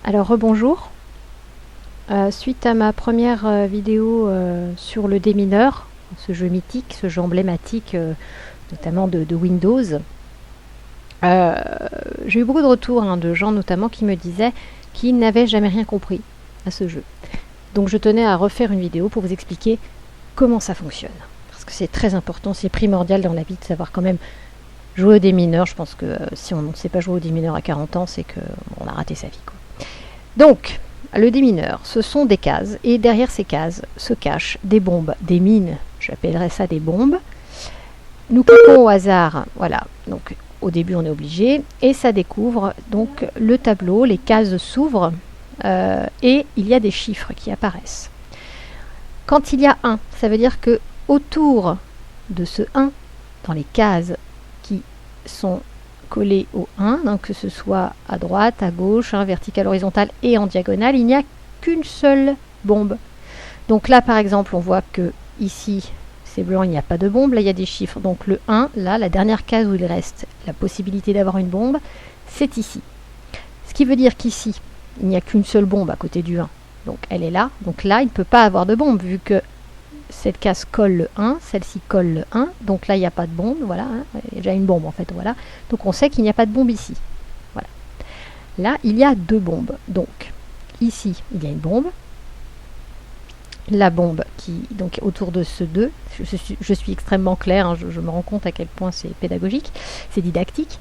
Alors rebonjour. Suite à ma première vidéo sur le démineur, ce jeu mythique, ce jeu emblématique notamment de Windows, j'ai eu beaucoup de retours de gens notamment qui me disaient qu'ils n'avaient jamais rien compris à ce jeu. Donc je tenais à refaire une vidéo pour vous expliquer comment ça fonctionne. Parce que c'est très important, c'est primordial dans la vie de savoir quand même jouer au démineur. Je pense que si on ne sait pas jouer au démineur à 40 ans, c'est qu'on a raté sa vie, quoi. Donc, le démineur, ce sont des cases, et derrière ces cases se cachent des bombes, des mines, j'appellerais ça des bombes. Nous cliquons au hasard, voilà, donc au début on est obligé, et ça découvre donc le tableau, les cases s'ouvrent, et il y a des chiffres qui apparaissent. Quand il y a 1, ça veut dire que autour de ce 1, dans les cases qui sont collées au 1, donc que ce soit à droite, à gauche, verticale, horizontale et en diagonale, il n'y a qu'une seule bombe. Donc là par exemple on voit que ici c'est blanc, il n'y a pas de bombe, là il y a des chiffres. Donc le 1, là la dernière case où il reste la possibilité d'avoir une bombe, c'est ici. Ce qui veut dire qu'ici il n'y a qu'une seule bombe à côté du 1. Donc elle est là, donc là il ne peut pas avoir de bombe vu que cette case colle le 1, celle-ci colle le 1, donc là il n'y a pas de bombe, voilà, il y a déjà une bombe en fait, voilà. Donc on sait qu'il n'y a pas de bombe ici. Voilà. Là il y a deux bombes, donc ici il y a une bombe, la bombe qui donc autour de ce 2, je suis extrêmement claire, je me rends compte à quel point c'est pédagogique, c'est didactique.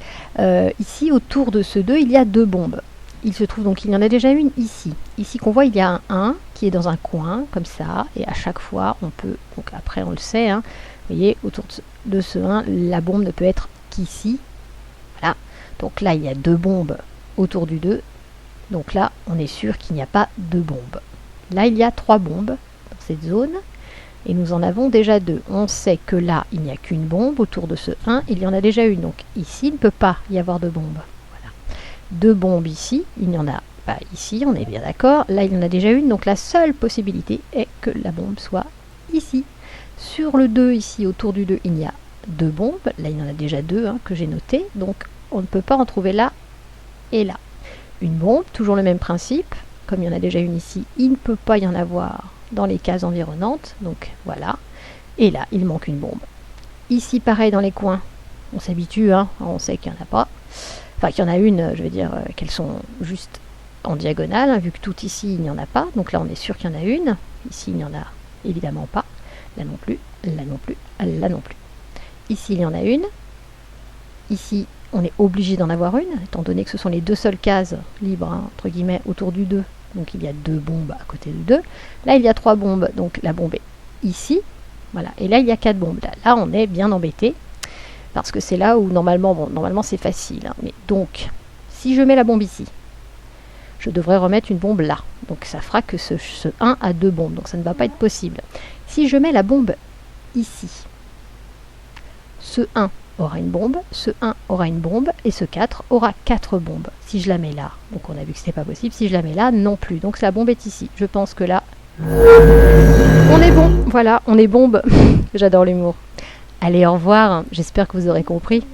Ici autour de ce 2 il y a deux bombes. Il se trouve donc qu'il y en a déjà une ici. Ici qu'on voit, il y a un 1 qui est dans un coin, comme ça, et à chaque fois, on peut, donc après on le sait, vous voyez, autour de ce 1, la bombe ne peut être qu'ici. Voilà. Donc là, il y a deux bombes autour du 2. Donc là, on est sûr qu'il n'y a pas de bombe. Là, il y a trois bombes dans cette zone, et nous en avons déjà deux. On sait que là, il n'y a qu'une bombe autour de ce 1, il y en a déjà une. Donc ici, il ne peut pas y avoir de bombe. Deux bombes ici, il n'y en a pas ici, on est bien d'accord. Là, il y en a déjà une, donc la seule possibilité est que la bombe soit ici. Sur le 2, ici, autour du 2, il y a deux bombes. Là, il y en a déjà deux que j'ai notées, donc on ne peut pas en trouver là et là. Une bombe, toujours le même principe. Comme il y en a déjà une ici, il ne peut pas y en avoir dans les cases environnantes, donc voilà. Et là, il manque une bombe. Ici, pareil, dans les coins, on s'habitue, on sait qu'il n'y en a pas. Enfin, qu'il y en a une, je veux dire, qu'elles sont juste en diagonale, vu que tout ici, il n'y en a pas. Donc là, on est sûr qu'il y en a une. Ici, il n'y en a évidemment pas. Là non plus, là non plus, là non plus. Ici, il y en a une. Ici, on est obligé d'en avoir une, étant donné que ce sont les deux seules cases libres, entre guillemets, autour du 2. Donc il y a deux bombes à côté du 2. Là, il y a trois bombes. Donc la bombe est ici. Voilà. Et là, il y a quatre bombes. Là, on est bien embêté. Parce que c'est là où normalement c'est facile. Mais donc, si je mets la bombe ici, je devrais remettre une bombe là. Donc ça fera que ce 1 a deux bombes. Donc ça ne va pas être possible. Si je mets la bombe ici, ce 1 aura une bombe, ce 1 aura une bombe, et ce 4 aura 4 bombes. Si je la mets là, donc on a vu que ce n'est pas possible. Si je la mets là, non plus. Donc la bombe est ici. Je pense que là, on est bon. Voilà, on est bombe. J'adore l'humour. Allez, au revoir, j'espère que vous aurez compris.